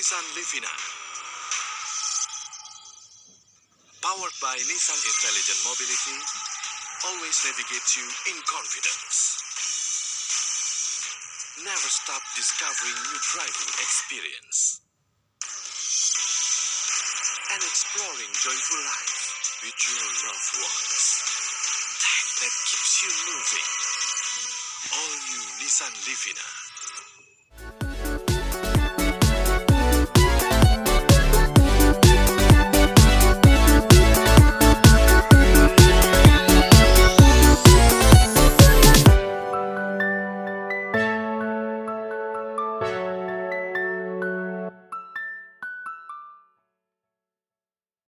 Nissan Livina. Powered by Nissan Intelligent Mobility, always navigates you in confidence. Never stop discovering new driving experience. And exploring joyful life with your loved ones. That keeps you moving. All new Nissan Livina.